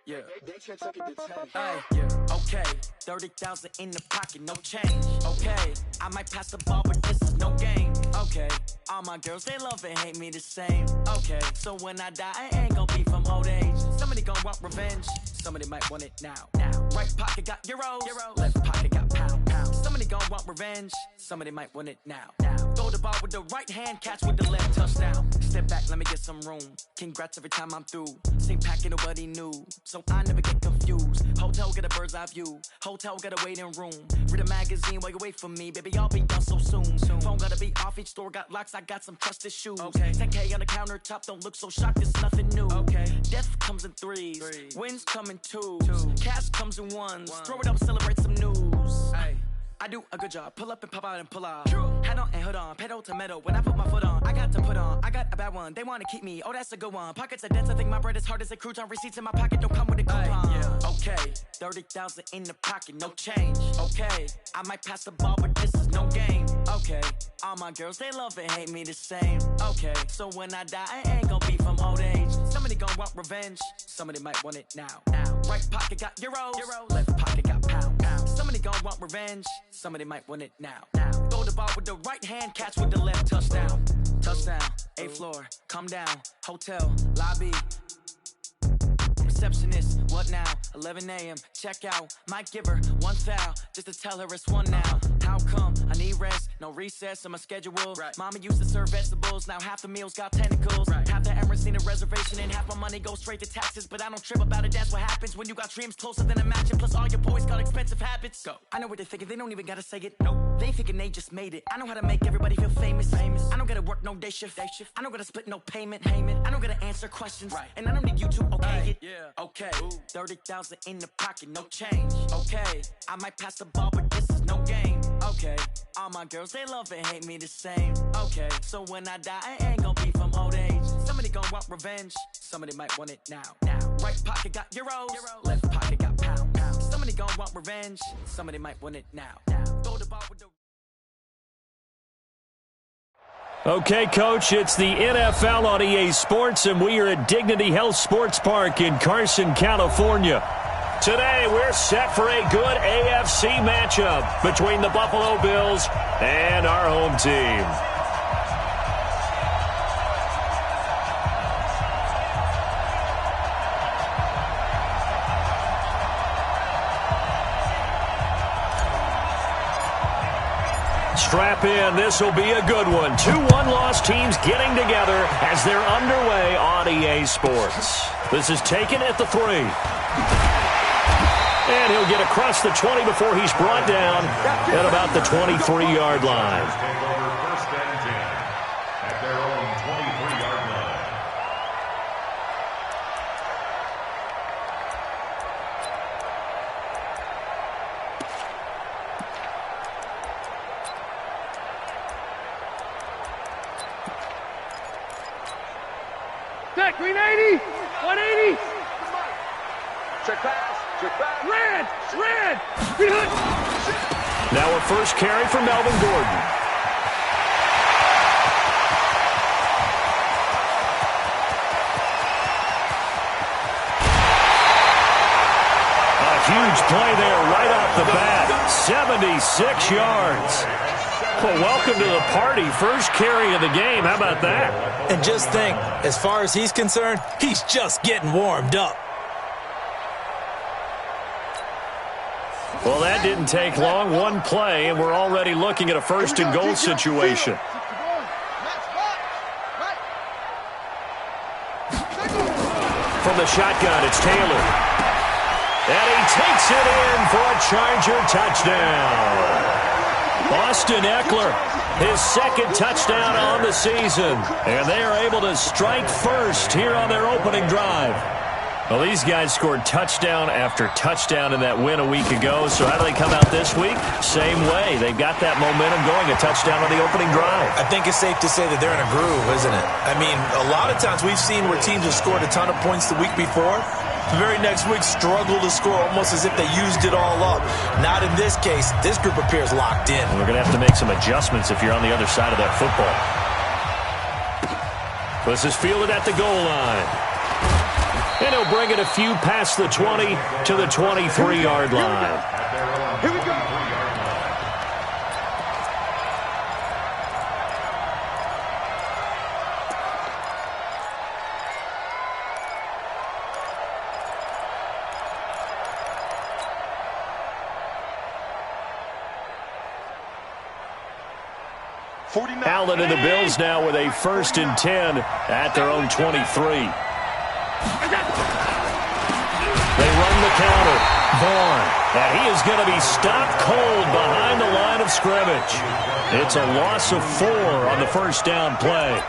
Yeah. Hey, yeah. Okay. 30,000 in the pocket, no change. Okay. I might pass the ball, but this is no game. Okay. All my girls, they love and hate me the same. Okay. So when I die, I ain't gonna be from old age. Somebody gonna want revenge. Somebody might want it now. Right pocket got euros. Left pocket got pound. Somebody gonna want revenge. Somebody might want it now. Throw the ball with the right hand, catch with the left, touchdown. Step back, let me get some room. Congrats every time I'm through. Same packet, nobody knew, so I never get confused. Hotel get a bird's eye view. Hotel got a waiting room. Read a magazine while you wait for me, baby. I'll be done so soon. Phone gotta be off. Each store got locks. I got some trusted shoes. Okay. 10K on the countertop. Don't look so shocked. It's nothing new. Okay. Death comes in threes. Wins come in twos. Cash comes in ones. Throw it up, celebrate some news. Hey. I do a good job, pull up and pop out and pull off. Hat on and hood on, pedal to metal. When I put my foot on, I got to put on. I got a bad one, they wanna keep me. Oh, that's a good one. Pockets are dense, I think my bread is hard as a crouton. Receipts in my pocket don't come with a coupon. Yeah. Okay, 30,000 in the pocket, no change. Okay, I might pass the ball, but this is no game. Okay, all my girls, they love and hate me the same. Okay, so when I die, I ain't gonna be from old age. Somebody gonna want revenge. Somebody might want it now. Right pocket got euros. Left pocket got pound. Somebody gonna want revenge. Somebody might want it now. Throw the ball with the right hand, catch with the left, touchdown. Touchdown, 8th floor, come down, hotel, lobby. Receptionist, what now? 11 a.m., check out. Might give her one foul, just to tell her it's one now. How come? I need rest, no recess in my schedule. Mama used to serve vegetables, now half the meals got tentacles. Half the Emirates need a reservation and half my money goes straight to taxes. But I don't trip about it, that's what happens when you got dreams closer than a match. And plus all your boys got expensive habits. Go. I know what they're thinking, they don't even gotta say it. Nope. They thinking they just made it. I know how to make everybody feel famous. I don't gotta work no day shift. I don't gotta split no payment. I don't gotta answer questions. And I don't need you to okay it. Okay, 30,000 in the pocket, no change. Okay, I might pass the ball, but this is no game. Okay, all my girls, they love and hate me the same. Okay, so when I die, I ain't gonna be from old age. Somebody gonna want revenge. Somebody might want it now. Right pocket got euros. Left pocket got pound. Somebody gonna want revenge. Somebody might want it now. Throw the ball with the... Okay, Coach, it's the NFL on EA Sports, and we are at Dignity Health Sports Park in Carson, California. Today, we're set for a good AFC matchup between the Buffalo Bills and our home team. Strap in, this will be a good one. 2 one-loss teams getting together as they're underway on EA Sports. This is taken at the 3. And he'll get across the 20 before he's brought down at about the 23-yard line. Green 80, 180. Check pass, red. Now a first carry for Melvin Gordon. A huge play there right off the bat. 76 yards. Well, welcome to the party. First carry of the game. How about that? And just think, as far as he's concerned, he's just getting warmed up. Well, that didn't take long. One play, and we're already looking at a first-and-goal situation. From the shotgun, it's Taylor. And he takes it in for a Charger touchdown. Austin Eckler, his second touchdown on the season. And they are able to strike first here on their opening drive. Well, these guys scored touchdown after touchdown in that win a week ago. So how do they come out this week? Same way. They've got that momentum going, a touchdown on the opening drive. I think it's safe to say that they're in a groove, isn't it? I mean, a lot of times we've seen where teams have scored a ton of points the week before. The very next week struggle to score almost as if they used it all up. Not in this case. This group appears locked in. We're going to have to make some adjustments if you're on the other side of that football. This is fielded at the goal line. And he'll bring it a few past the 20 to the 23-yard line. Here we go. Allen and the Bills now with a 1st and 10 at their own 23. They run the counter. Vaughn. And he is going to be stopped cold behind the line of scrimmage. It's a loss of 4 on the first down play.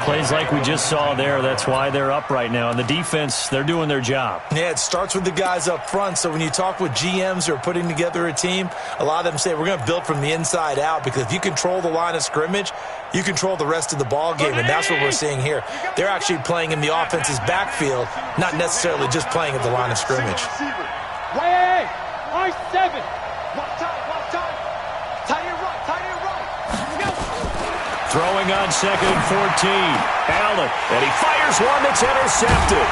Plays like we just saw there. That's why they're up right now. And the defense, they're doing their job. Yeah, it starts with the guys up front. So when you talk with GMs who are putting together a team, a lot of them say we're going to build from the inside out, because if you control the line of scrimmage, you control the rest of the ball game, and that's what we're seeing here. They're actually playing in the offense's backfield, not necessarily just playing at the line of scrimmage. Right, R7. Block time. Tight end right. Let's go. Throwing on 2nd and 14. Allen, and he fires one that's intercepted.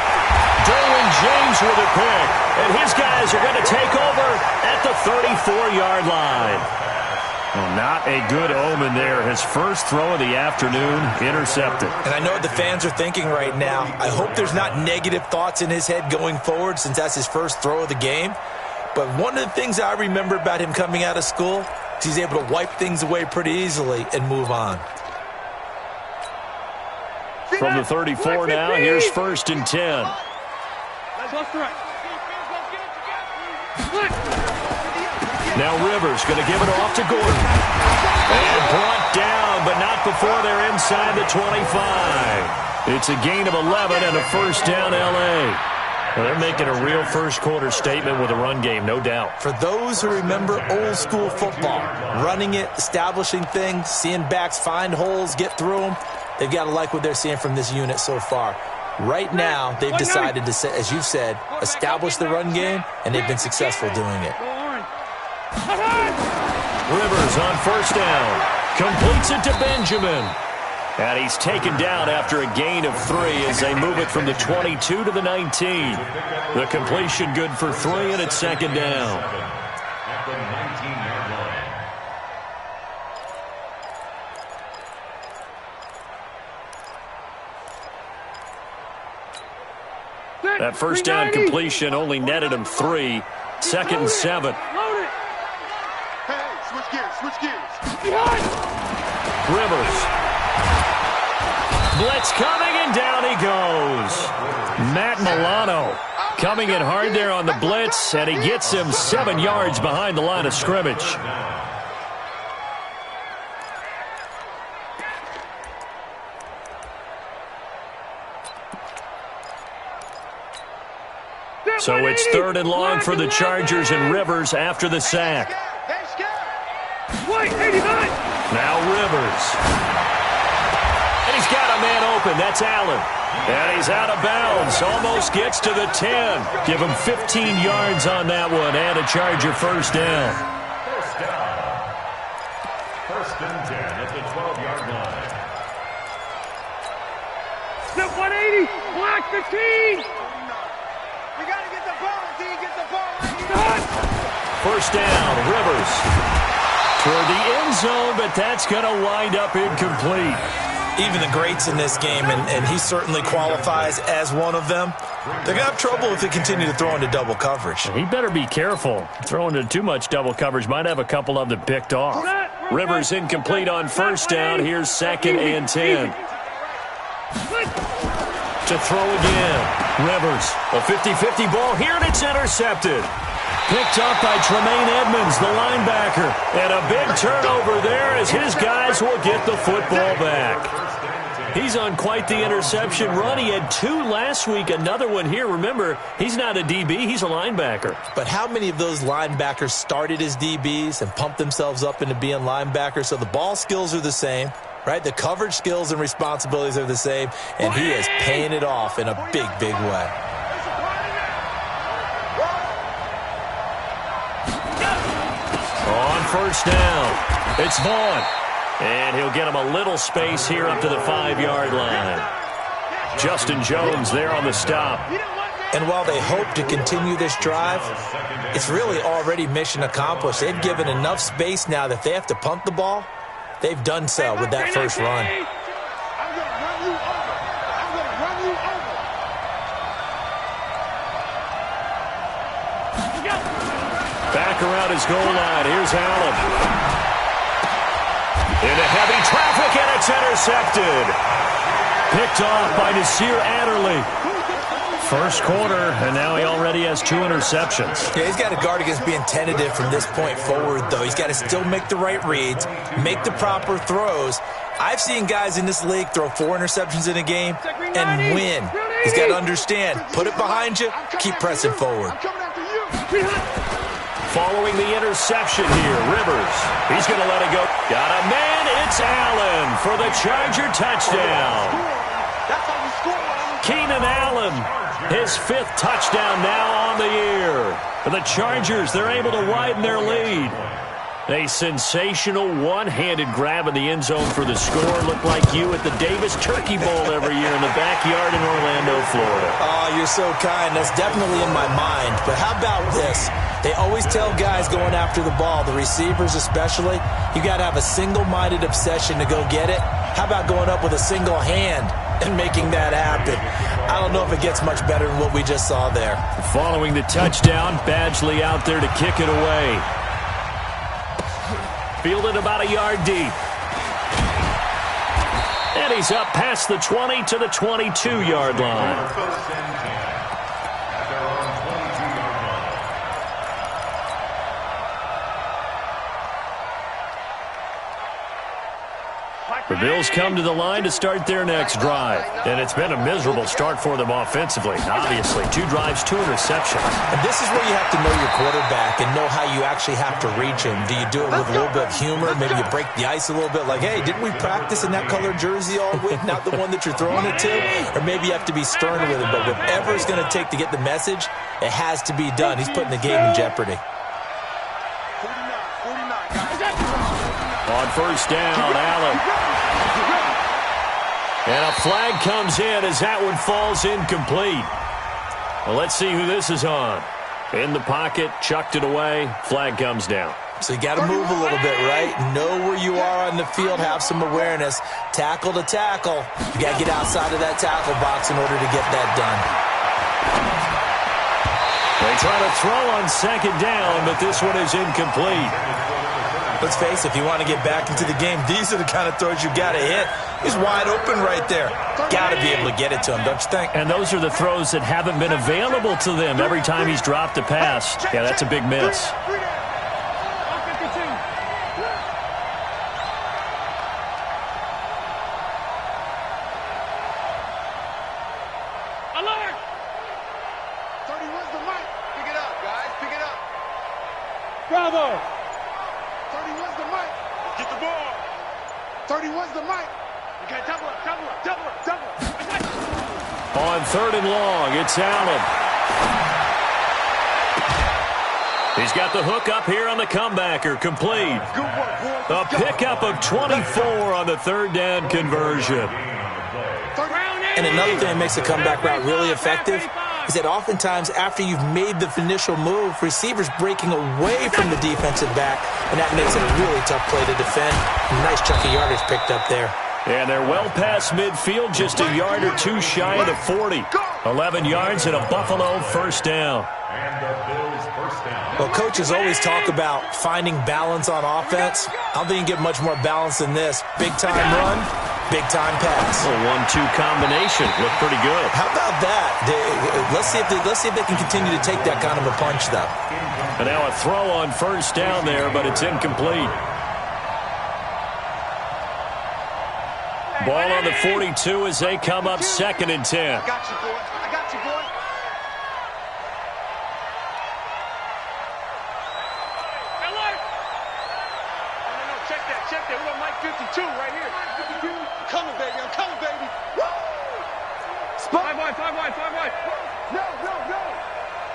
Derwin James with a pick, and his guys are going to take over at the 34-yard line. Well, not a good omen there. His first throw of the afternoon, intercepted. And I know what the fans are thinking right now. I hope there's not negative thoughts in his head going forward, since that's his first throw of the game. But one of the things I remember about him coming out of school is he's able to wipe things away pretty easily and move on. From the 34 now, here's 1st and 10. Left to right. Now Rivers going to give it off to Gordon. And brought down, but not before they're inside the 25. It's a gain of 11 and a first down, L.A. Well, they're making a real first-quarter statement with a run game, no doubt. For those who remember old-school football, running it, establishing things, seeing backs find holes, get through them, they've got to like what they're seeing from this unit so far. Right now, they've decided to, as you've said, establish the run game, and they've been successful doing it. Rivers on first down. Completes it to Benjamin. And he's taken down after a gain of 3 as they move it from the 22 to the 19. The completion good for 3, and it's 2nd down. That first down completion only netted him 3. 2nd and 7. Hey, switch gears. Rivers. Blitz coming, and down he goes. Matt Milano coming in hard there on the blitz, and he gets him 7 yards behind the line of scrimmage. So it's 3rd and long for the Chargers, and Rivers after the sack. Now Rivers. And he's got a man open. That's Allen. And he's out of bounds. Almost gets to the 10. Give him 15 yards on that one, and a Charger first down. First and 10 at the 12-yard line. Step 180. Block 15. We got to get the ball. Get the ball. First down, Rivers. Toward the end zone, but that's going to wind up incomplete. Even the greats in this game, and he certainly qualifies as one of them, they're going to have trouble if they continue to throw into double coverage. He better be careful. Throwing into too much double coverage might have a couple of them picked off. Rivers incomplete on first down. Here's 2nd and 10. To throw again. Rivers, a 50-50 ball here, and it's intercepted. Picked up by Tremaine Edmonds, the linebacker. And a big turnover there as his guys will get the football back. He's on quite the interception run. He had 2 last week, another one here. Remember, he's not a DB, he's a linebacker. But how many of those linebackers started as DBs and pumped themselves up into being linebackers? So the ball skills are the same, right? The coverage skills and responsibilities are the same, and he is paying it off in a big, big way. On first down, it's Vaughn. And he'll get him a little space here up to the 5-yard line. Justin Jones there on the stop. And while they hope to continue this drive, it's really already mission accomplished. They've given enough space now that if they have to punt the ball, they've done so with that first run. I'm going to run you over. I'm going to run you over. Back around his goal line. Here's Allen. Into heavy traffic, and it's intercepted. Picked off by Nasir Adderley. First quarter, and now he already has 2 interceptions. Yeah, he's got to guard against being tentative from this point forward, though. He's got to still make the right reads, make the proper throws. I've seen guys in this league throw 4 interceptions in a game and win. He's got to understand, put it behind you, keep pressing forward. Following the interception here, Rivers. He's going to let it go. Got a man. It's Allen for the Charger touchdown. Keenan Allen, his 5th touchdown now on the year. For the Chargers, they're able to widen their lead. A sensational one-handed grab in the end zone for the score. Looked like you at the Davis Turkey Bowl every year in the backyard in Orlando, Florida. Oh, you're so kind. That's definitely in my mind. But how about this? They always tell guys going after the ball, the receivers especially, you got to have a single-minded obsession to go get it. How about going up with a single hand and making that happen? I don't know if it gets much better than what we just saw there. Following the touchdown, Badgley out there to kick it away. Fielded about a yard deep. And he's up past the 20 to the 22-yard line. The Bills come to the line to start their next drive. And it's been a miserable start for them offensively. Obviously, 2 drives, 2 interceptions. And this is where you have to know your quarterback and know how you actually have to reach him. Do you do it with a little bit of humor? Maybe you break the ice a little bit like, hey, didn't we practice in that colored jersey all week? Not the one that you're throwing it to? Or maybe you have to be stern with him. But whatever it's going to take to get the message, it has to be done. He's putting the game in jeopardy. On first down, Allen. And a flag comes in as that one falls incomplete. Well, let's see who this is on. In the pocket, chucked it away, flag comes down. So you got to move a little bit, right? Know where you are on the field, have some awareness. Tackle to tackle. You got to get outside of that tackle box in order to get that done. They try to throw on second down, but this one is incomplete. Let's face it, if you want to get back into the game, these are the kind of throws you got to hit. He's wide open right there. Got to be able to get it to him, don't you think? And those are the throws that haven't been available to them every time he's dropped a pass. Yeah, that's a big miss. Alert! 31's the mic. Pick it up, guys. Pick it up. Bravo! 31's the mic. Get the ball. 31's the mic. Okay, double up. On third and long, it's Allen. He's got the hook up here on the comebacker, complete. A pickup of 24 on the third down conversion. And another thing that makes a comeback route really effective is that oftentimes after you've made the initial move, receivers breaking away from the defensive back, and that makes it a really tough play to defend. Nice chunk of yardage picked up there. And they're well past midfield, just a yard or two shy of the 40. 11 yards and a Buffalo first down. Well, coaches always talk about finding balance on offense. I don't think you can get much more balance than this. Big-time run, big-time pass. A 1-2 combination. Looked pretty good. How about that? Let's see if they can continue to take that kind of a punch, though. And now a throw on first down there, but it's incomplete. Ball on the 42 as they come up 2nd and 10. I got you, boy. Alert! No, check that. We got Mike 52 right here. I'm coming, baby. Woo! Spot. 5 wide. No.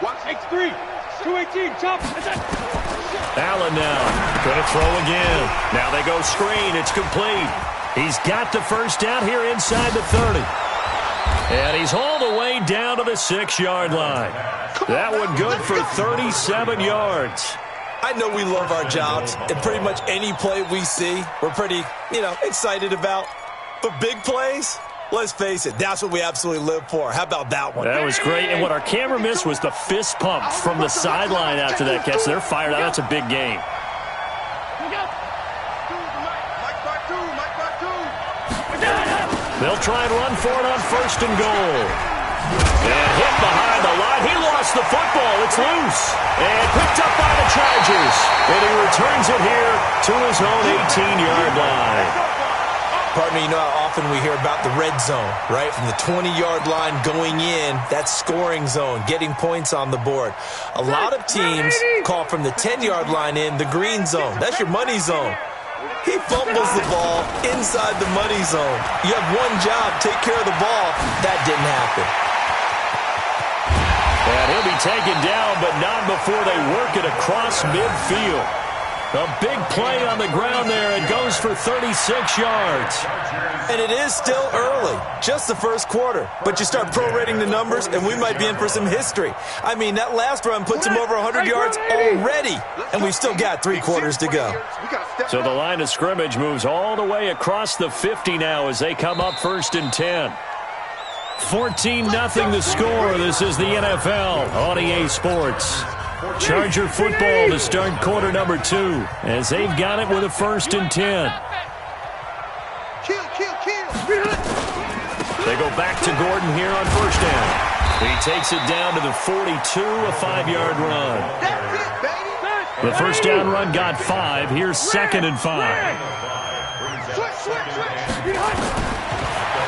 Watch X3. 218, chop. Allen now. Gonna throw again. Now they go screen. It's complete. He's got the first down here inside the 30. And he's all the way down to the 6-yard line. That one good for 37 yards. I know we love our jobs, and pretty much any play we see, we're pretty, excited about. But big plays, let's face it, that's what we absolutely live for. How about that one? That was great, and what our camera missed was the fist pump from the sideline after that catch. They're fired out. That's a big game. They'll try and run for it on 1st and goal. And hit behind the line. He lost the football. It's loose. And picked up by the Chargers. And he returns it here to his own 18-yard line. Partner, you know how often we hear about the red zone, right? From the 20-yard line going in, that's scoring zone, getting points on the board. A lot of teams call from the 10-yard line in the green zone. That's your money zone. He fumbles the ball inside the money zone. You have one job, take care of the ball. That didn't happen. And he'll be taken down, but not before they work it across midfield. A big play on the ground there. It goes for 36 yards. And it is still early, just the first quarter. But you start prorating the numbers, and we might be in for some history. I mean, that last run puts him over 100 yards already, and we've still got 3 quarters to go. So the line of scrimmage moves all the way across the 50 now as they come up 1st and 10. 14-0 the score. This is the NFL on EA Sports. Charger football to start quarter number 2 as they've got it with a 1st and 10. They go back to Gordon here on 1st down. He takes it down to the 42, a 5-yard run. The 1st down run got 5. Here's 2nd and 5.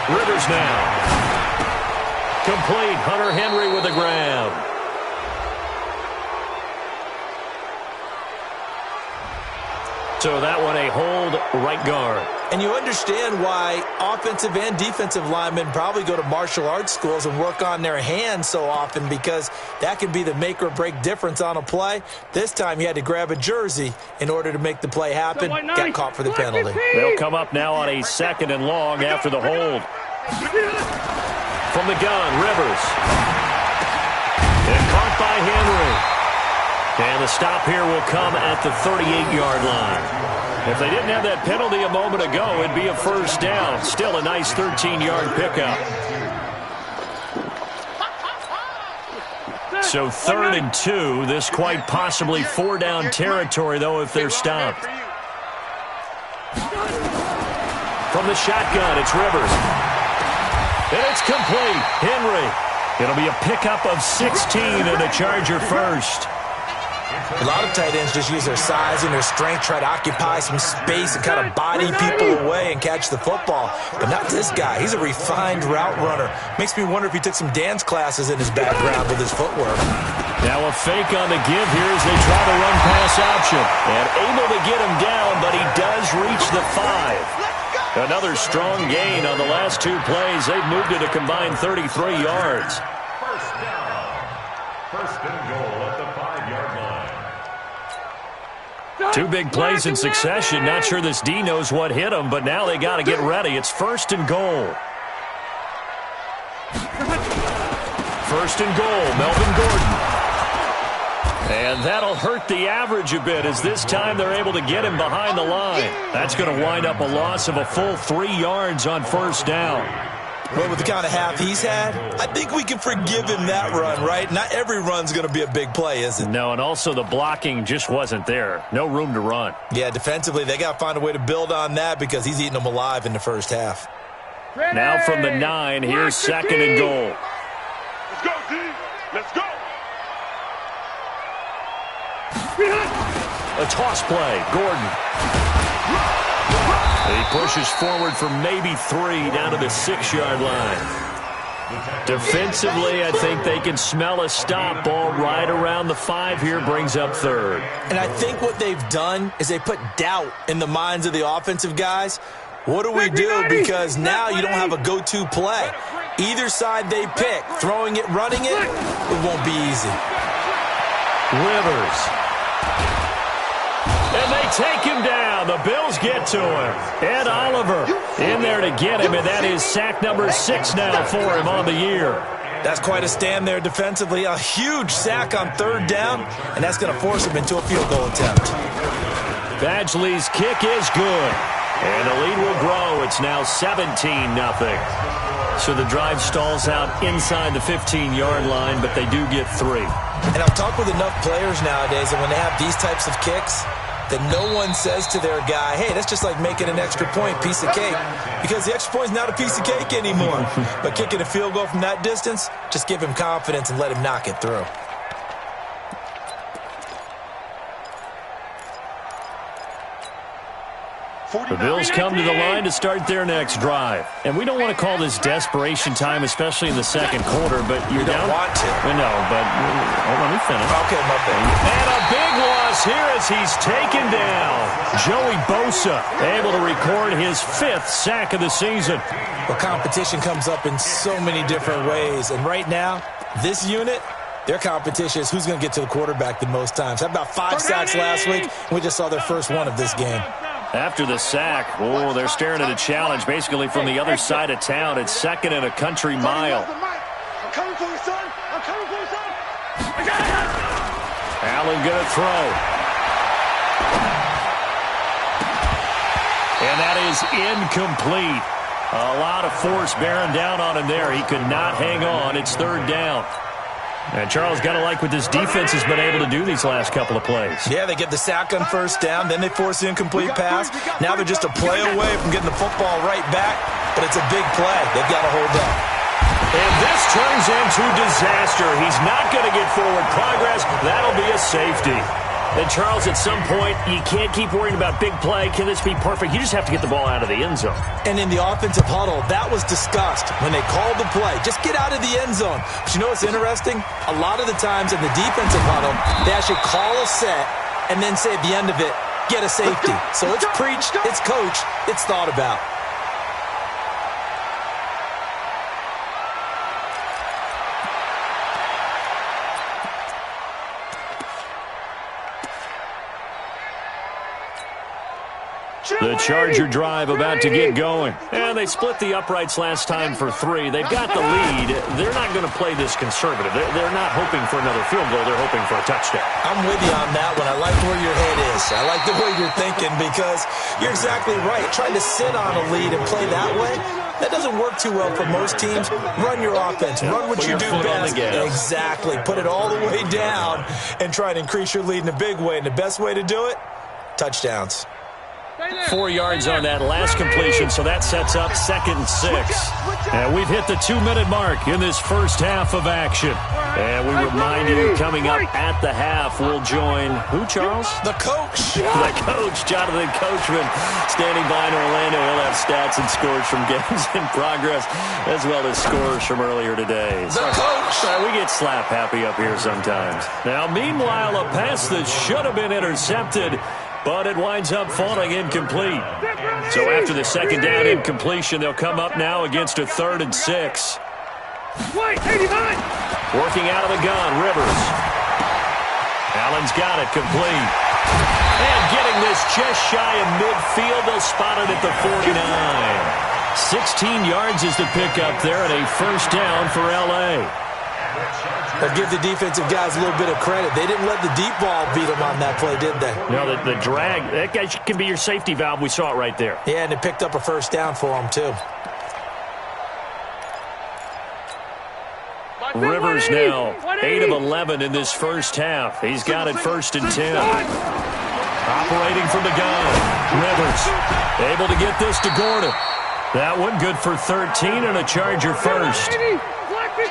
Rivers now. Complete. Hunter Henry with a grab. So that one a hold right guard. And you understand why offensive and defensive linemen probably go to martial arts schools and work on their hands so often, because that can be the make or break difference on a play. This time he had to grab a jersey in order to make the play happen. Got caught for the penalty. They'll come up now on a 2nd and long after the hold. From the gun, Rivers. And caught by Henry. And the stop here will come at the 38-yard line. If they didn't have that penalty a moment ago, it'd be a 1st down. Still a nice 13-yard pickup. So 3rd and 2. This quite possibly 4-down territory, though, if they're stopped. From the shotgun, it's Rivers. And it's complete. Henry. It'll be a pickup of 16 and a Charger 1st. A lot of tight ends just use their size and their strength, try to occupy some space and kind of body people away and catch the football. But not this guy. He's a refined route runner. Makes me wonder if he took some dance classes in his background with his footwork. Now a fake on the give here as they try the run-pass option. And able to get him down, but he does reach the 5. Another strong gain on the last 2 plays. They've moved it a combined 33 yards. 1st and goal at the 5-yard line. 2 big plays in succession. Not sure this D knows what hit him, but now they got to get ready. It's 1st and goal. 1st and goal, Melvin Gordon. And that'll hurt the average a bit, as this time they're able to get him behind the line. That's going to wind up a loss of a full 3 yards on 1st down. Well, with the kind of half he's had, I think we can forgive him that run, right? Not every run's going to be a big play, is it? No, and also the blocking just wasn't there. No room to run. Yeah, defensively, they got to find a way to build on that, because he's eating them alive in the 1st half. Now from the 9, here's 2nd and goal. Let's go, D. Let's go. A toss play, Gordon. He pushes forward for maybe 3 down to the 6-yard line. Defensively, I think they can smell a stop. Ball right around the 5 here, brings up 3rd. And I think what they've done is they put doubt in the minds of the offensive guys. What do we do? Because now you don't have a go-to play. Either side they pick, throwing it, running it, it won't be easy. Rivers. And they take him down. The Bills get to him. Ed Oliver in there to get him, and that is sack number 6 now for him on the year. That's quite a stand there defensively. A huge sack on 3rd down, and that's going to force him into a field goal attempt. Badgley's kick is good. And the lead will grow. It's now 17-0. So the drive stalls out inside the 15-yard line, but they do get 3. And I've talked with enough players nowadays that when they have these types of kicks, that no one says to their guy, hey, that's just like making an extra point, piece of cake. Because the extra point is not a piece of cake anymore. But kicking a field goal from that distance, just give him confidence and let him knock it through. The Bills come to the line to start their next drive. And we don't want to call this desperation time, especially in the second quarter, but you're down. You don't want to. No, but let me finish. Okay, my bad. And a big loss here as he's taken down. Joey Bosa able to record his 5th sack of the season. Well, competition comes up in so many different ways. And right now, this unit, their competition is who's going to get to the quarterback the most times. Had about 5 sacks last week. We just saw their first one of this game. After the sack, they're staring at a challenge basically from the other side of town. It's 2nd and a country mile. I'm coming for you, son. I'm coming for you, son. Allen going to throw. And that is incomplete. A lot of force bearing down on him there. He could not hang on. It's 3rd down. And Charles, got to like what this defense has been able to do these last couple of plays. Yeah, they get the sack on 1st down, then they force the incomplete pass. Now they're just a play away from getting the football right back, but it's a big play. They've got to hold up. And this turns into disaster. He's not going to get forward progress. That'll be a safety. And Charles, at some point, you can't keep worrying about big play. Can this be perfect? You just have to get the ball out of the end zone. And in the offensive huddle, that was discussed when they called the play. Just get out of the end zone. But you know what's interesting? A lot of the times in the defensive huddle, they actually call a set and then say at the end of it, get a safety. So it's preached, it's coached, it's thought about. The Charger drive about to get going. And they split the uprights last time for 3. They've got the lead. They're not going to play this conservative. They're not hoping for another field goal. They're hoping for a touchdown. I'm with you on that one. I like where your head is. I like the way you're thinking because you're exactly right. Trying to sit on a lead and play that way, that doesn't work too well for most teams. Run your offense. Run what you do best. Exactly. Put it all the way down and try and increase your lead in a big way. And the best way to do it, touchdowns. 4 yards on that last completion, so that sets up 2nd and 6. And we've hit the 2-minute mark in this first half of action. And we remind you, coming up at the half, we'll join who, Charles? The coach. The coach, Jonathan Coachman, standing by in Orlando. He'll have stats and scores from games in progress, as well as scores from earlier today. The coach. We get slap happy up here sometimes. Now, meanwhile, a pass that should have been intercepted, but it winds up falling incomplete. So after the 2nd down incompletion, they'll come up now against a 3rd and 6. Working out of the gun, Rivers. Allen's got it complete. And getting this just shy of midfield, they'll spot it at the 49. 16 yards is the pickup there and a 1st down for L.A. But give the defensive guys a little bit of credit. They didn't let the deep ball beat them on that play, did they? No, the drag, that guy can be your safety valve. We saw it right there. Yeah, and they picked up a 1st down for them, too. Rivers now 8 of 11 in this first half. He's got it 1st and 10. Operating from the gun. Rivers able to get this to Gordon. That one good for 13 and a Charger 1st.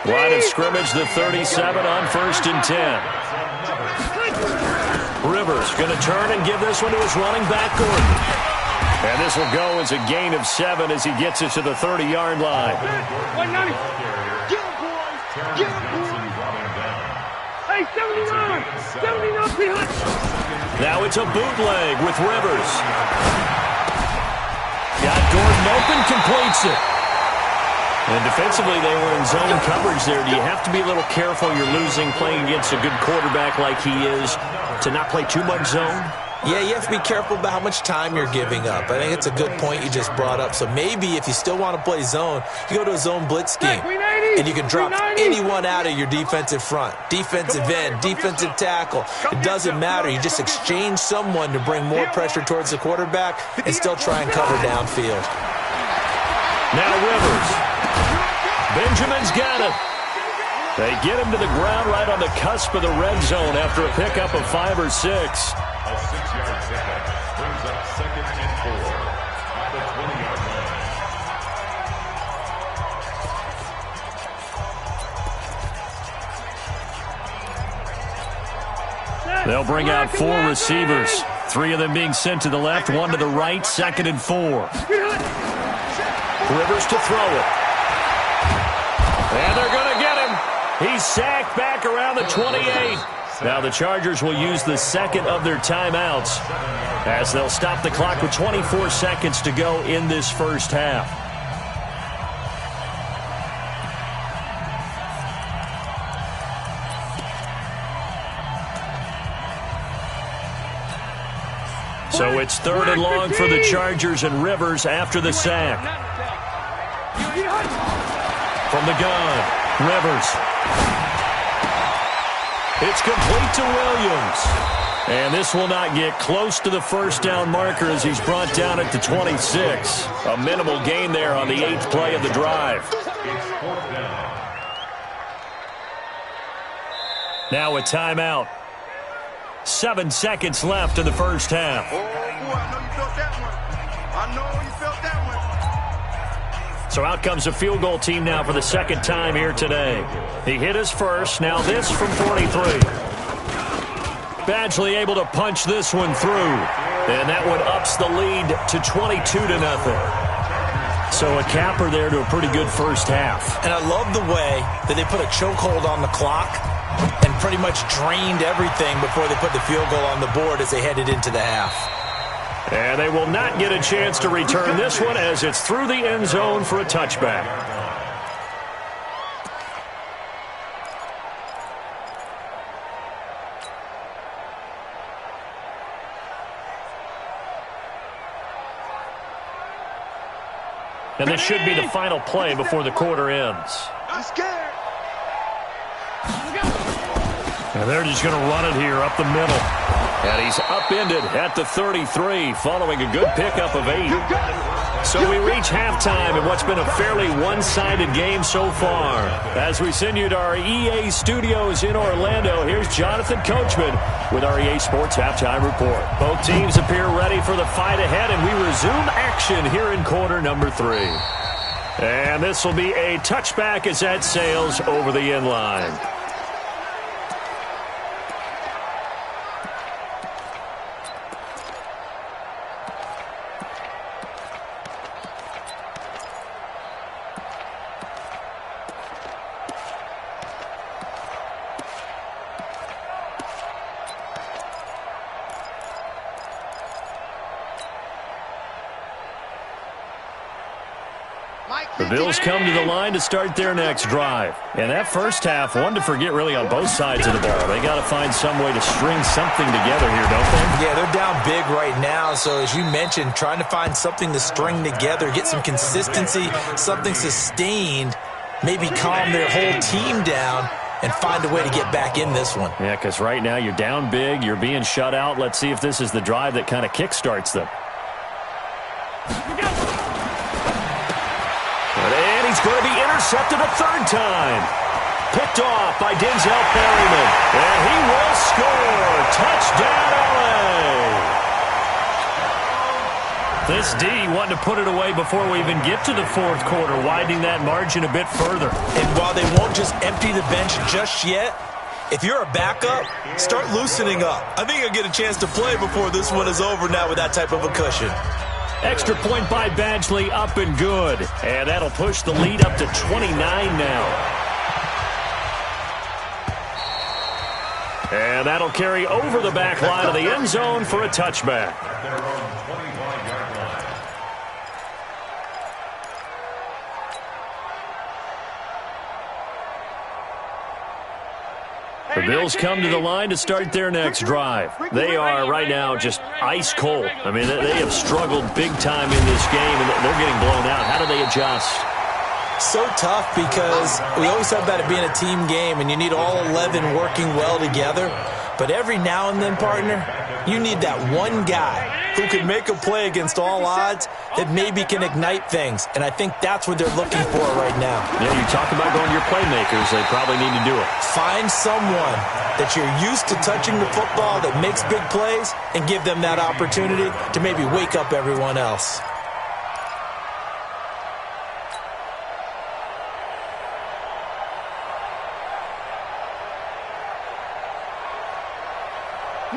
Line of scrimmage, the 37 on 1st and 10. Rivers going to turn and give this one to his running back, Gordon. And this will go as a gain of 7 as he gets it to the 30-yard line. Get him, boys. Hey, 79 behind. Now it's a bootleg with Rivers. Got Gordon open, completes it. And defensively, they were in zone coverage there. Do you have to be a little careful? You're losing, playing against a good quarterback like he is, to not play too much zone? Yeah, you have to be careful about how much time you're giving up. I think it's a good point you just brought up. So maybe if you still want to play zone, you go to a zone blitz scheme. And you can drop anyone out of your defensive front. Defensive end, defensive tackle. It doesn't matter. You just exchange someone to bring more pressure towards the quarterback and still try and cover downfield. Now Rivers. Benjamin's got it. They get him to the ground right on the cusp of the red zone after a pickup of 5 or 6. A 6-yard pickup brings up 2nd and 4 at the 20-yard line. They'll bring out 4 receivers. 3 of them being sent to the left, 1 to the right, 2nd and 4. Rivers to throw it. And they're going to get him. He's sacked back around the 28. Now the Chargers will use the second of their timeouts as they'll stop the clock with 24 seconds to go in this first half. So it's 3rd and long for the Chargers, and Rivers after the sack. From the gun, Rivers. It's complete to Williams. And this will not get close to the first down marker as he's brought down at the 26. A minimal gain there on the 8th play of the drive. Now a timeout. 7 seconds left in the first half. Oh, boy, I know you felt that one. I know you felt that one. So out comes a field goal team now for the second time here today. He hit his first. Now this from 43. Badgley able to punch this one through. And that one ups the lead to 22-0. So a capper there to a pretty good first half. And I love the way that they put a chokehold on the clock and pretty much drained everything before they put the field goal on the board as they headed into the half. And they will not get a chance to return this one as it's through the end zone for a touchback. And this should be the final play before the quarter ends. I'm scared. And they're just going to run it here up the middle. And he's upended at the 33 following a good pickup of 8. So we reach halftime in what's been a fairly one-sided game so far. As we send you to our EA studios in Orlando, here's Jonathan Coachman with our EA Sports Halftime Report. Both teams appear ready for the fight ahead, and we resume action here in quarter number 3. And this will be a touchback as that sails over the end line. The Bills come to the line to start their next drive. And that first half, one to forget really on both sides of the ball. They got to find some way to string something together here, don't they? Yeah, they're down big right now. So as you mentioned, trying to find something to string together, get some consistency, something sustained, maybe calm their whole team down and find a way to get back in this one. Yeah, because right now you're down big, you're being shut out. Let's see if this is the drive that kind of kickstarts them. And he's going to be intercepted a third time. Picked off by Denzel Perryman. And he will score. Touchdown, LA. This D wanting to put it away before we even get to the fourth quarter, widening that margin a bit further. And while they won't just empty the bench just yet, if you're a backup, start loosening up. I think you'll get a chance to play before this one is over now with that type of a cushion. Extra point by Badgley, up and good. And that'll push the lead up to 29 now. And that'll carry over the back line of the end zone for a touchback. The Bills come to the line to start their next drive. They are right now just ice cold. I mean, they have struggled big time in this game, and they're getting blown out. How do they adjust? So tough because we always talk about it being a team game, and you need all 11 working well together. But every now and then, partner, you need that one guy who can make a play against all odds that maybe can ignite things. And I think that's what they're looking for right now. Yeah, you talk about going to your playmakers. They probably need to do it. Find someone that you're used to touching the football that makes big plays and give them that opportunity to maybe wake up everyone else.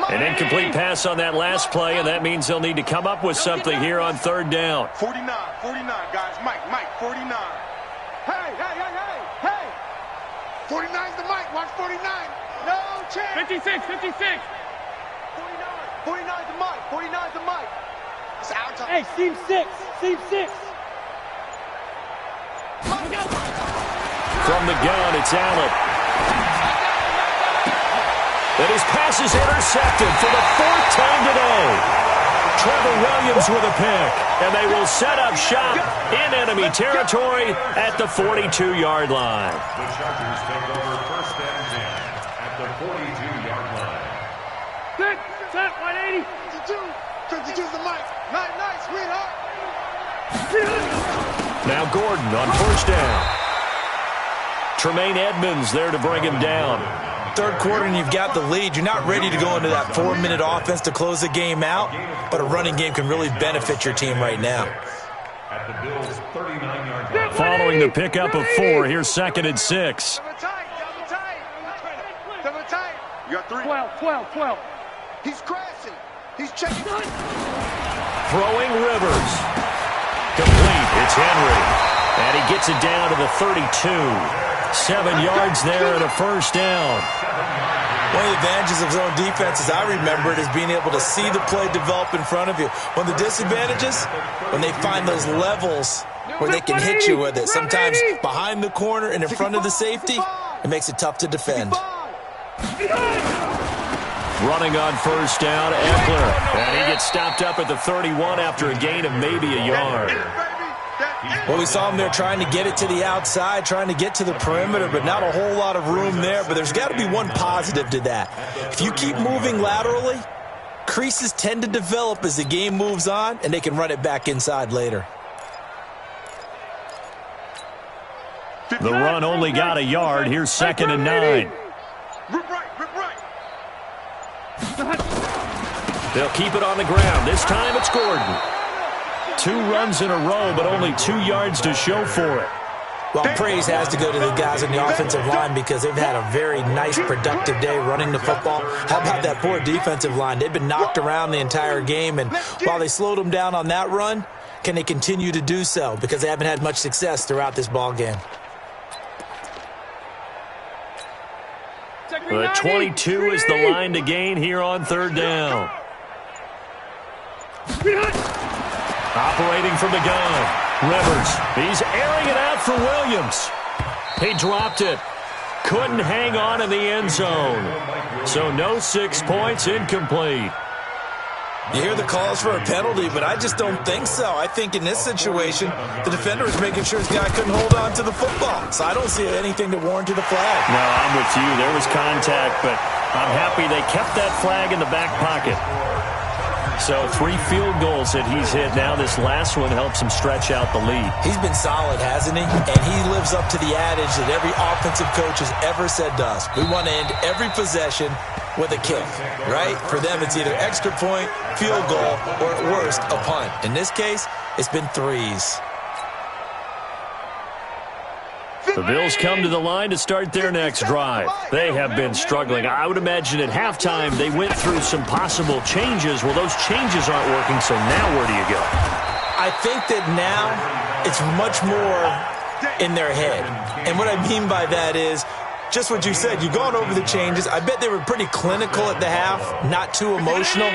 An incomplete pass on that last play, and that means they'll need to come up with something here on third down. 49, guys. Mike, 49. Hey. 49's the Mike. Watch 49. No chance. 56. 49's the Mike. 49's the Mike. It's our time. Hey, seam 6. From the gun, it's Allen. And his pass is intercepted for the fourth time today. Trevor Williams with a pick, and they will set up shop in enemy territory at the 42-yard line. The Chargers take over first and 10 at the 42-yard line. Set, 180. 52's the Mike. Nice, sweetheart. Now Gordon on first down. Tremaine Edmonds there to bring him down. Third quarter and you've got the lead. You're not ready to go into that 4-minute offense to close the game out, but a running game can really benefit your team right now. At the Bills' 39-yard line. Following the pickup of 4, here's second and 6. Double tight. You got 3. 12. He's crashing. He's checking. Throwing Rivers. Complete. It's Henry. And he gets it down to the 32. 7 yards there and a first down. One of the advantages of zone defense, as I remember it, is being able to see the play develop in front of you. One of the disadvantages, when they find those levels where they can hit you with it, sometimes behind the corner and in front of the safety, it makes it tough to defend. Running on first down, Eckler. And he gets stopped up at the 31 after a gain of maybe a yard. Well, we saw him there trying to get it to the outside, trying to get to the perimeter, but not a whole lot of room there. But there's got to be one positive to that. If you keep moving laterally, creases tend to develop as the game moves on, and they can run it back inside later. The run only got a yard. Here's second and 9. Rip right. They'll keep it on the ground. This time it's Gordon. 2 runs in a row, but only 2 yards to show for it. Well, praise has to go to the guys on the offensive line because they've had a very nice, productive day running the football. How about that poor defensive line? They've been knocked around the entire game, and while they slowed them down on that run, can they continue to do so? Because they haven't had much success throughout this ball game. The 22 is the line to gain here on third down. Operating from the gun. Rivers. He's airing it out for Williams. He dropped it. Couldn't hang on in the end zone. So no 6 points, incomplete. You hear the calls for a penalty, but I just don't think so. I think in this situation, the defender was making sure his guy couldn't hold on to the football. So I don't see anything to warrant the flag. No, I'm with you. There was contact, but I'm happy they kept that flag in the back pocket. So 3 field goals that he's hit now. This last one helps him stretch out the lead. He's been solid, hasn't he? And he lives up to the adage that every offensive coach has ever said to us. We want to end every possession with a kick, right? For them, it's either extra point, field goal, or at worst, a punt. In this case, it's been 3s. The Bills come to the line to start their next drive. They have been struggling. I would imagine at halftime they went through some possible changes. Well, those changes aren't working, so now where do you go? I think that now it's much more in their head. And what I mean by that is just what you said. You've gone over the changes. I bet they were pretty clinical at the half, not too emotional.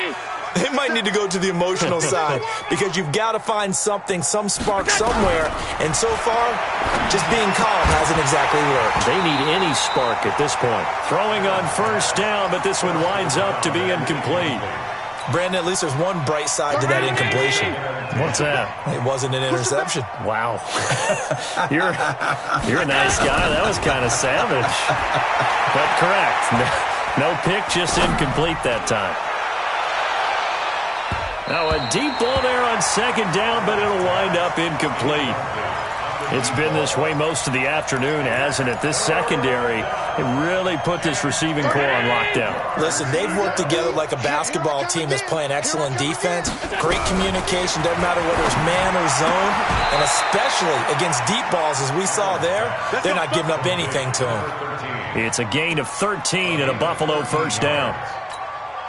They might need to go to the emotional side because you've got to find something, some spark somewhere. And so far, just being calm hasn't exactly worked. They need any spark at this point. Throwing on first down, but this one winds up to be incomplete. Brandon, at least there's one bright side to that incompletion. What's that? It wasn't an interception. Wow. You're a nice guy. That was kind of savage. But correct. No pick, just incomplete that time. Now a deep ball there on second down, but it'll wind up incomplete. It's been this way most of the afternoon, hasn't it? This secondary, it really put this receiving core on lockdown. Listen, they've worked together like a basketball team that's playing excellent defense. Great communication, doesn't matter whether it's man or zone. And especially against deep balls, as we saw there, they're not giving up anything to them. It's a gain of 13 and a Buffalo first down.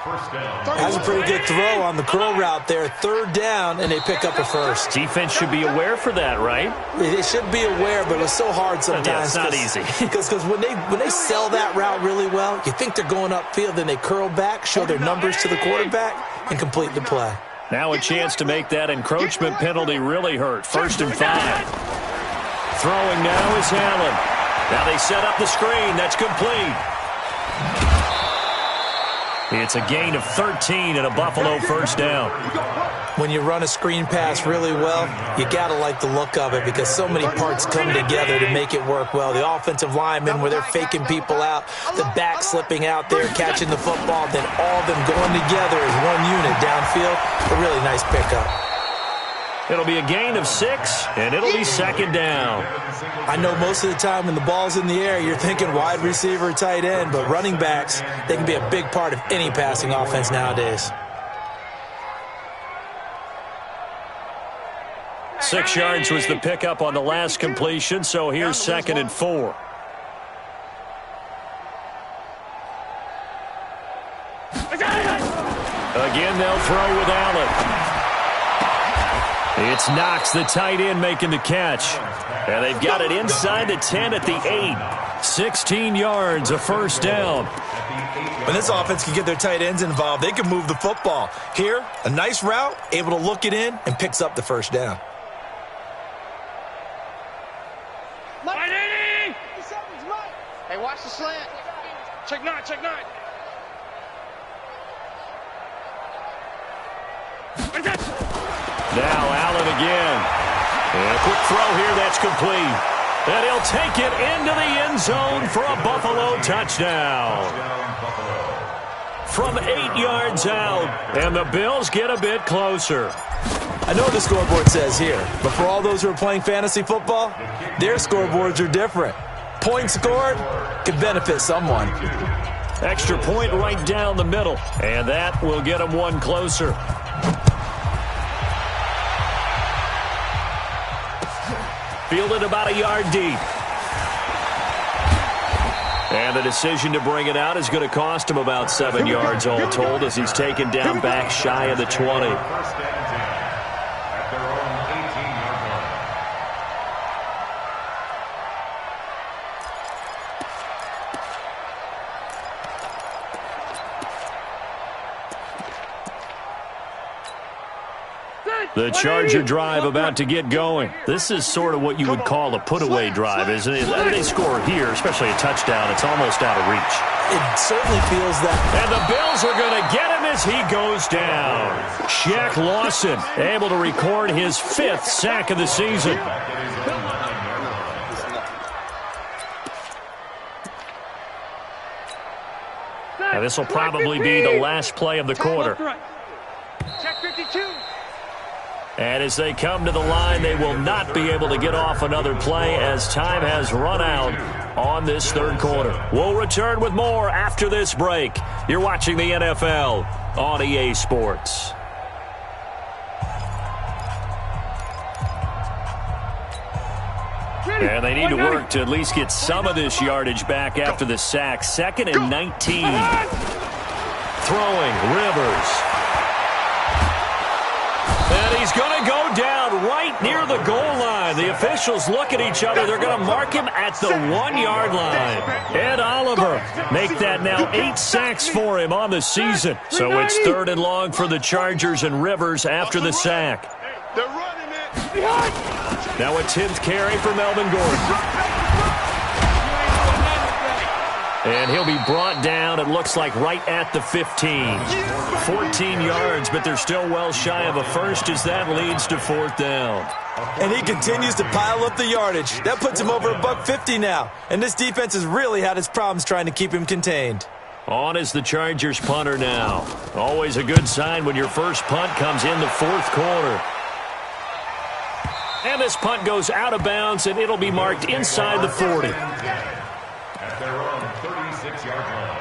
That's a pretty good throw on the curl route there. Third down, and they pick up a first. Defense should be aware for that, right? They should be aware, but it's so hard sometimes. Yeah, it's not easy. Because when they sell that route really well, you think they're going upfield, then they curl back, show their numbers to the quarterback, and complete the play. Now a chance to make that encroachment penalty really hurt. 1st and 5. Throwing now is Allen. Now they set up the screen. That's complete. It's a gain of 13 and a Buffalo first down. When you run a screen pass really well, you got to like the look of it because so many parts come together to make it work well. The offensive linemen where they're faking people out, the back slipping out there, catching the football, then all of them going together as one unit downfield. A really nice pickup. It'll be a gain of 6, and it'll be second down. I know most of the time when the ball's in the air, you're thinking wide receiver, tight end, but running backs, they can be a big part of any passing offense nowadays. 6 yards was the pickup on the last completion, so here's 2nd and 4. Again, they'll throw with Allen. It's Knox, the tight end, making the catch. And they've got it inside the 10 at the 8. 16 yards, a first down. When this offense can get their tight ends involved, they can move the football. Here, a nice route, able to look it in, and picks up the first down. Hey, watch the slant. Check 9, check 9. Now Allen again. And a quick throw here, that's complete. And he'll take it into the end zone for a Buffalo touchdown. From 8 yards out, and the Bills get a bit closer. I know what the scoreboard says here, but for all those who are playing fantasy football, their scoreboards are different. Points scored could benefit someone. Extra point right down the middle, and that will get them one closer. Fielded about a yard deep. And the decision to bring it out is going to cost him about 7 yards all told as he's taken down back shy of the 20. The Charger drive about to get going. This is sort of what you would call a put-away drive, isn't it? They score here, especially a touchdown. It's almost out of reach. It certainly feels that. And the Bills are going to get him as he goes down. Shaq Lawson able to record his 5th sack of the season. Now this will probably be the last play of the quarter. Check 52. And as they come to the line, they will not be able to get off another play as time has run out on this third quarter. We'll return with more after this break. You're watching the NFL on EA Sports. And they need to work to at least get some of this yardage back after the sack. 2nd and 19. Throwing, Rivers. And he's going to go down right near the goal line. And the officials look at each other. They're going to mark him at the 1-yard line. Ed Oliver make that now 8 sacks for him on the season. So it's 3rd and long for the Chargers and Rivers after the sack. They're running it. Now a 10th carry for Melvin Gordon. And he'll be brought down, it looks like, right at the 15. 14 yards, but they're still well shy of a first as that leads to 4th down. And he continues to pile up the yardage. That puts him over $150 now. And this defense has really had its problems trying to keep him contained. On is the Chargers punter now. Always a good sign when your first punt comes in the 4th quarter. And this punt goes out of bounds, and it'll be marked inside the 40. At their own 36-yard line.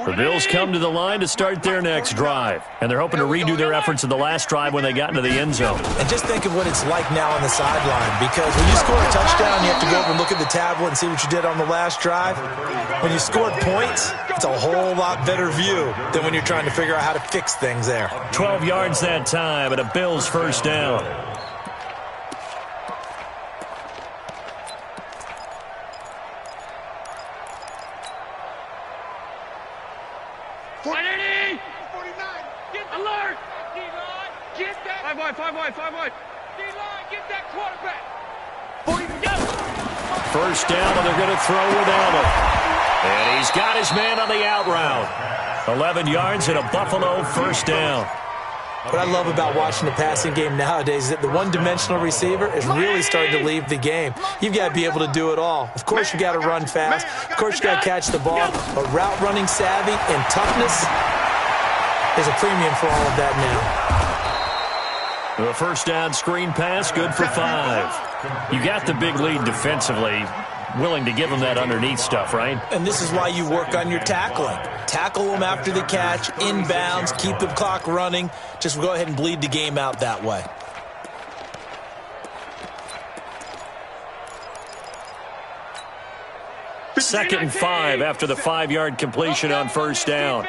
The Bills come to the line to start their next drive. And they're hoping to redo their efforts in the last drive when they got into the end zone. And just think of what it's like now on the sideline, because when you score a touchdown, you have to go over and look at the tablet and see what you did on the last drive. When you scored points, it's a whole lot better view than when you're trying to figure out how to fix things there. 12 yards that time and a Bills first down. Alert! D-line, get that. 5 wide, 5 wide, 5 wide. D-line, get that quarterback. 40, go! First down, and they're going to throw without him. And he's got his man on the out route. 11 yards and a Buffalo first down. What I love about watching the passing game nowadays is that the one-dimensional receiver is really starting to leave the game. You've got to be able to do it all. Of course, you've got to run fast. Of course, you've got to catch the ball. But route running savvy and toughness, there's a premium for all of that now. The first down screen pass, good for 5. You got the big lead defensively. Willing to give them that underneath stuff, right? And this is why you work on your tackling. Tackle them after the catch, inbounds, keep the clock running. Just go ahead and bleed the game out that way. Second and 5 after the 5-yard completion on first down.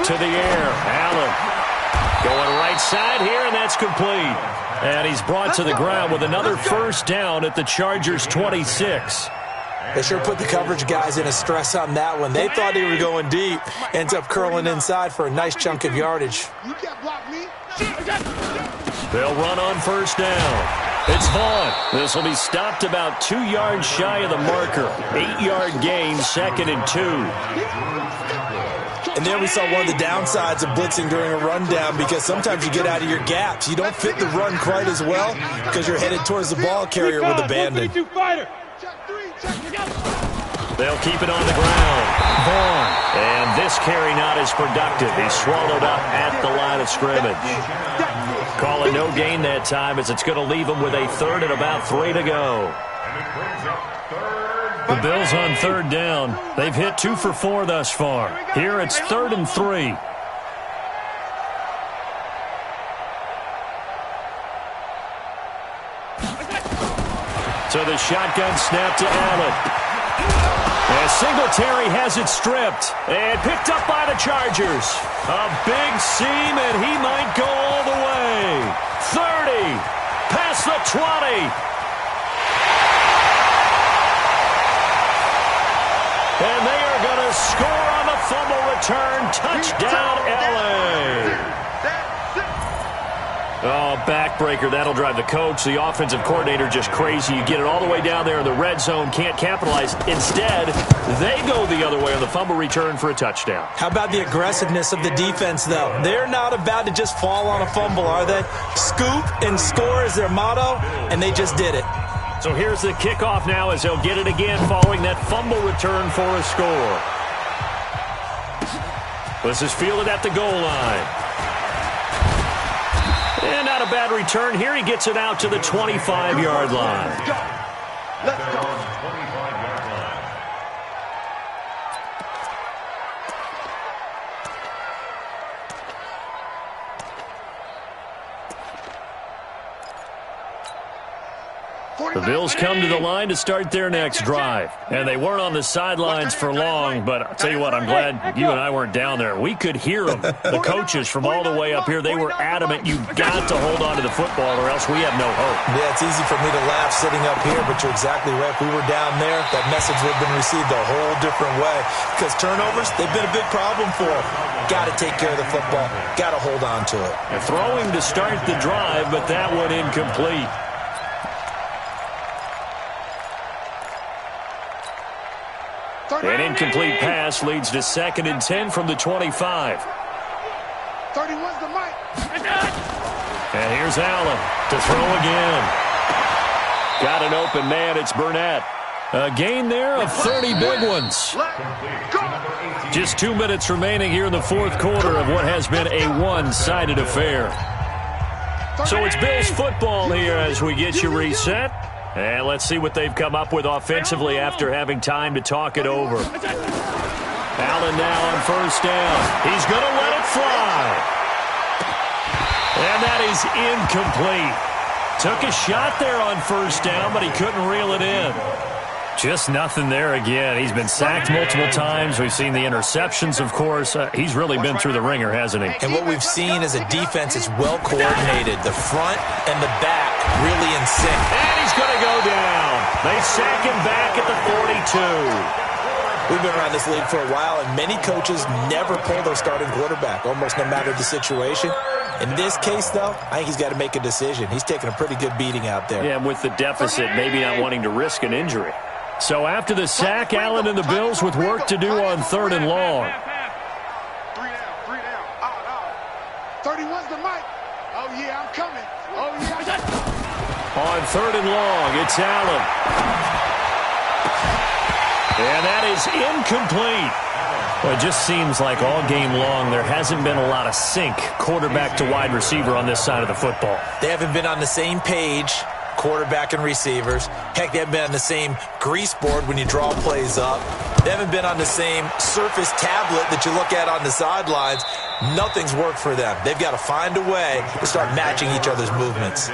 To the air, Allen going right side here, and that's complete. And he's brought to the ground with another first down at the Chargers' 26. They sure put the coverage guys in a stress on that one. They thought they were going deep. Ends up curling inside for a nice chunk of yardage. They'll run on first down. It's Vaughn. This will be stopped about 2 yards shy of the marker. 8-yard gain, 2nd and 2. And there we saw one of the downsides of blitzing during a rundown, because sometimes you get out of your gaps. You don't fit the run quite as well because you're headed towards the ball carrier with abandon. They'll keep it on the ground. Vaughn. And this carry not as productive. He's swallowed up at the line of scrimmage. Calling no gain that time as it's going to leave him with a 3rd and about 3 to go. The Bills on 3rd down. They've hit 2 for 4 thus far. Here it's 3rd and 3. So the shotgun snap to Allen. And Singletary has it stripped and picked up by the Chargers. A big seam, and he might go all the way. 30, past the 20. And they are going to score on the fumble return. Touchdown, L.A. Oh, backbreaker. That'll drive the coach, the offensive coordinator, just crazy. You get it all the way down there in the red zone, can't capitalize. Instead, they go the other way on the fumble return for a touchdown. How about the aggressiveness of the defense, though? They're not about to just fall on a fumble, are they? Scoop and score is their motto, and they just did it. So here's the kickoff now as they'll get it again following that fumble return for a score. This is fielded at the goal line. And not a bad return here. He gets it out to the 25-yard line. Let's go. 25-yard line. The Bills come to the line to start their next drive. And they weren't on the sidelines for long, but I'll tell you what, I'm glad you and I weren't down there. We could hear them. The coaches from all the way up here, they were adamant, you've got to hold on to the football or else we have no hope. Yeah, it's easy for me to laugh sitting up here, but you're exactly right. If we were down there, that message would have been received a whole different way. Because turnovers, they've been a big problem for them. Got to take care of the football. Got to hold on to it. They're throwing to start the drive, but that one incomplete. An incomplete pass leads to 2nd and 10 from the 25. 31's the mic. And here's Allen to throw again. Got an open man. It's Burnett. A gain there of 30 big ones. Just 2 minutes remaining here in the fourth quarter of what has been a one-sided affair. So it's Bills football here as we get you reset. And let's see what they've come up with offensively after having time to talk it over. Allen now on first down. He's going to let it fly. And that is incomplete. Took a shot there on first down, but he couldn't reel it in. Just nothing there again. He's been sacked multiple times. We've seen the interceptions, of course. He's really been through the ringer, hasn't he? And what we've seen is a defense is well coordinated. The front and the back really in sync. And he's going to go down. They sack him back at the 42. We've been around this league for a while, and many coaches never pull their starting quarterback, almost no matter the situation. In this case, though, I think he's got to make a decision. He's taking a pretty good beating out there. Yeah, with the deficit, maybe not wanting to risk an injury. So after the sack, Allen and the Bills with work to do on 3rd and long. 3 down. 31's the mic. Oh, yeah, I'm coming. Oh, yeah. On 3rd and long, it's Allen. And that is incomplete. Well, it just seems like all game long there hasn't been a lot of sync quarterback to wide receiver on this side of the football. They haven't been on the same page, quarterback and receivers. Heck, they haven't been on the same grease board when you draw plays up. They haven't been on the same surface tablet that you look at on the sidelines. Nothing's worked for them. They've got to find a way to start matching each other's movements.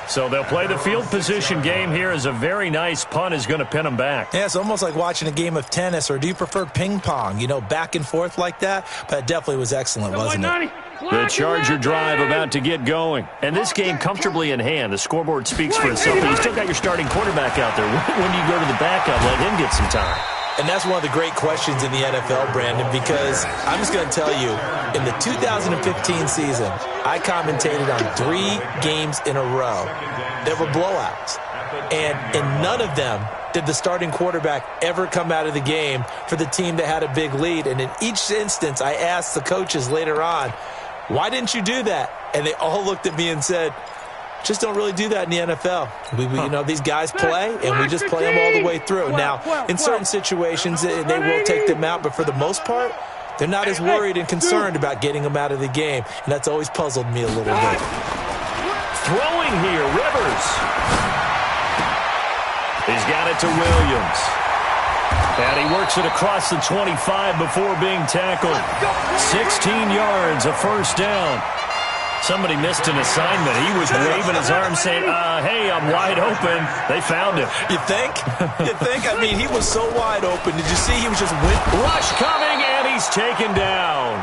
So they'll play the field position game here as a very nice punt is going to pin them back. Yeah, it's almost like watching a game of tennis, or do you prefer ping pong? You know, back and forth like that? But it definitely was excellent, wasn't it? The Charger drive about to get going. And this game comfortably in hand. The scoreboard speaks for itself, but you still got your starting quarterback out there. When do you go to the backup, let him get some time? And that's one of the great questions in the NFL, Brandon, because I'm just going to tell you, in the 2015 season, I commentated on 3 games in a row. There were blowouts. And in none of them did the starting quarterback ever come out of the game for the team that had a big lead. And in each instance, I asked the coaches later on, why didn't you do that? And they all looked at me and said, just don't really do that in the NFL. You know, these guys play, and we just play them all the way through. Now, in certain situations, they will take them out, but for the most part, they're not as worried and concerned about getting them out of the game, and that's always puzzled me a little bit. Throwing here, Rivers. He's got it to Williams. And he works it across the 25 before being tackled. 16 yards, a first down. Somebody missed an assignment. He was waving his arms saying, hey, I'm wide open. They found him. You think? You think? I mean, he was so wide open. Did you see he was just rush coming, and he's taken down.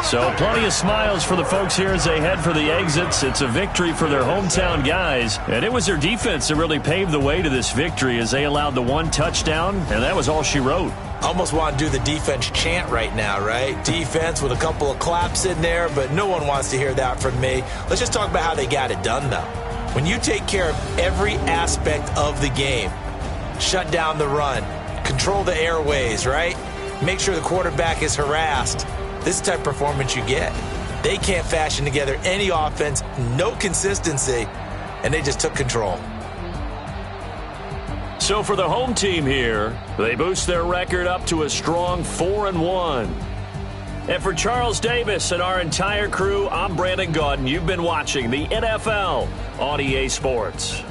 So plenty of smiles for the folks here as they head for the exits. It's a victory for their hometown guys. And it was their defense that really paved the way to this victory as they allowed the 1 touchdown, and that was all she wrote. Almost want to do the defense chant right now, right? Defense with a couple of claps in there, but no one wants to hear that from me. Let's just talk about how they got it done, though. When you take care of every aspect of the game, shut down the run, control the airways, right? Make sure the quarterback is harassed. This is the type of performance you get. They can't fashion together any offense, no consistency, and they just took control. So for the home team here, they boost their record up to a strong 4-1. And for Charles Davis and our entire crew, I'm Brandon Gaudin. You've been watching the NFL on EA Sports.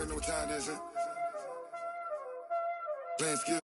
already know what time it is, huh? Playing skill.